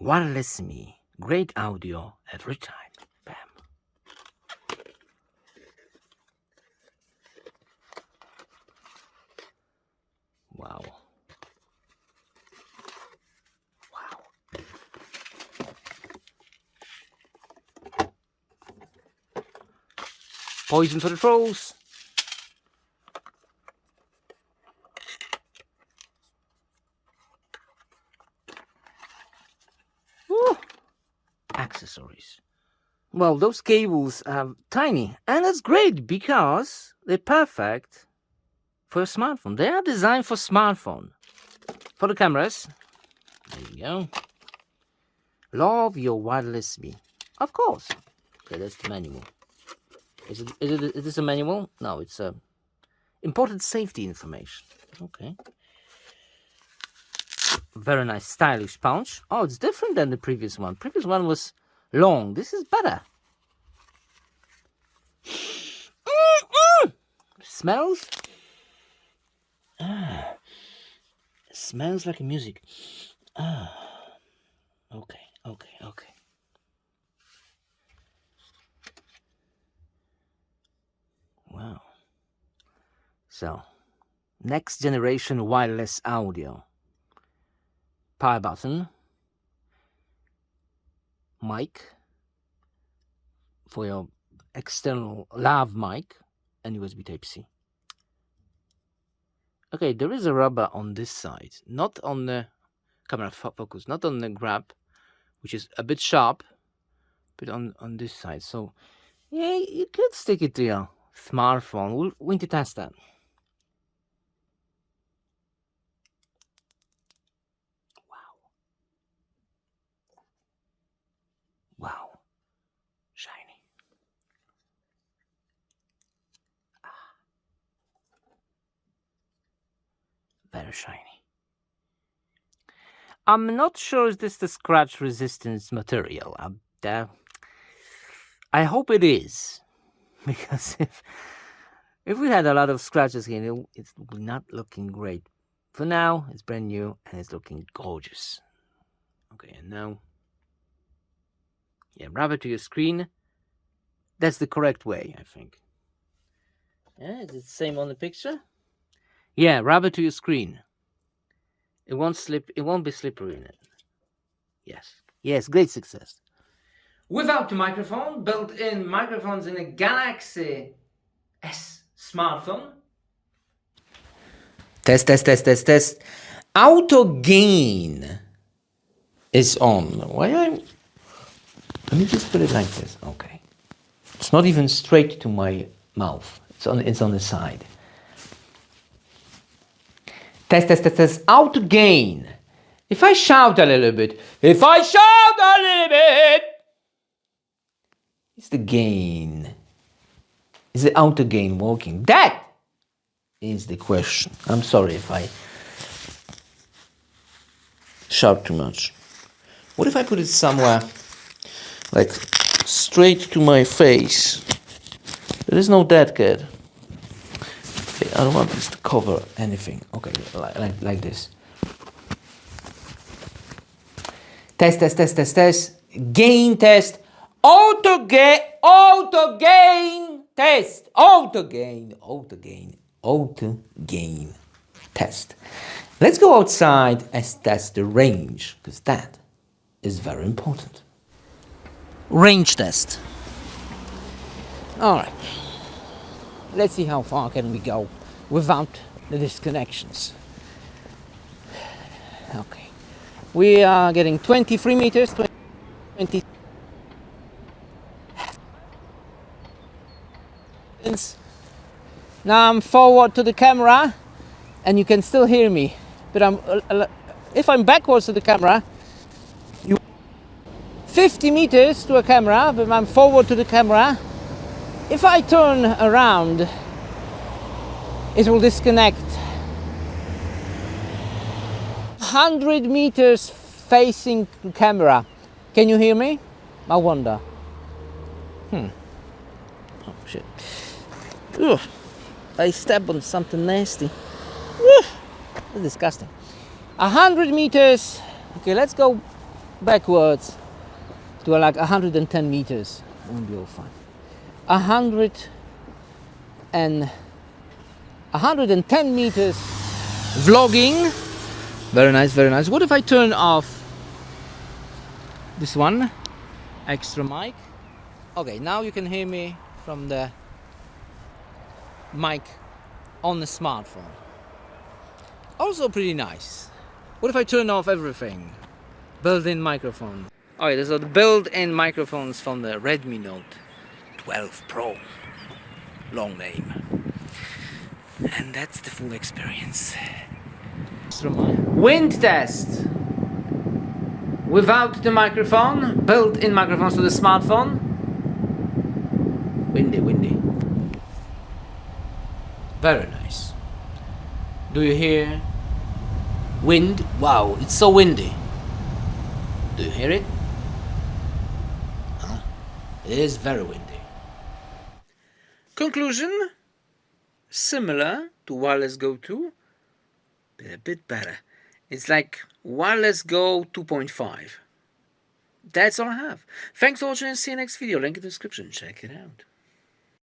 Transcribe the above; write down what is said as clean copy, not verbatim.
Wireless me. Great audio every time. Bam. Wow. Wow. Poison for the trolls. Woo. Accessories. Well, those cables are tiny, and that's great because they're perfect for a smartphone. They are designed for smartphone. For the cameras, there you go. Love your wireless me. Of course. Okay, that's the manual. Is this a manual? No, it's important safety information. Okay. Very nice stylish pouch. Oh, it's different than the previous one. Previous one was long. This is better. Smells? Smells like music. Okay. Wow. So, next generation wireless audio. Power button. Mic. For your external lav mic. And USB Type-C. Okay, there is a rubber on this side. Not on the camera focus. Not on the grab. Which is a bit sharp. But on this side. So, yeah, you could stick it to your smartphone. We'll need to test that. Wow. Shiny. Very shiny. I'm not sure is this the scratch resistance material. I hope it is. Because if we had a lot of scratches here, it's not looking great. For now, it's brand new and it's looking gorgeous. Okay, and now, yeah, rub it to your screen. That's the correct way, I think. Yeah, is it the same on the picture? Yeah, rub it to your screen. It won't slip. It won't be slippery in it. Yes, great success. Without the microphone, built-in microphones in a Galaxy S smartphone. Test. Auto gain is on. Let me just put it like this. Okay. It's not even straight to my mouth. It's on the side. Test. Auto gain. If I shout a little bit. Is the gain? Is the auto gain working? That is the question. I'm sorry if I shout too much. What if I put it somewhere like straight to my face? There is no dead cat. Okay, I don't want this to cover anything. Okay, like this. Test. Gain test. Auto gain test. Auto gain test. Let's go outside and test the range, because that is very important. Range test. All right. Let's see how far can we go without the disconnections. Okay. We are getting 23 meters, 20. Now I'm forward to the camera and you can still hear me, but if I'm backwards to the camera, 50 meters to a camera, but I'm forward to the camera. If I turn around, it will disconnect. 100 meters facing the camera. Can you hear me? I wonder. Oh shit. Ugh. I stepped on something nasty. Ugh. That's disgusting. 100 meters. Okay, let's go backwards to like 110 meters. Won't be all fine. 110 meters vlogging. Very nice, very nice. What if I turn off this one extra mic? Okay, now you can hear me from the mic on the smartphone. Also pretty nice. What if I turn off everything? Built-in microphone. Alright, these are the built-in microphones from the Redmi Note 12 Pro. Long name. And that's the full experience. Wind test. Without the microphone, built-in microphones to the smartphone. Windy, windy. Very nice. Do you hear wind? Wow, it's so windy. Do you hear it? Huh? It is very windy. Conclusion? Similar to Wireless Go 2, but a bit better. It's like Wireless Go 2.5. That's all I have. Thanks for watching and see you next video. Link in the description. Check it out.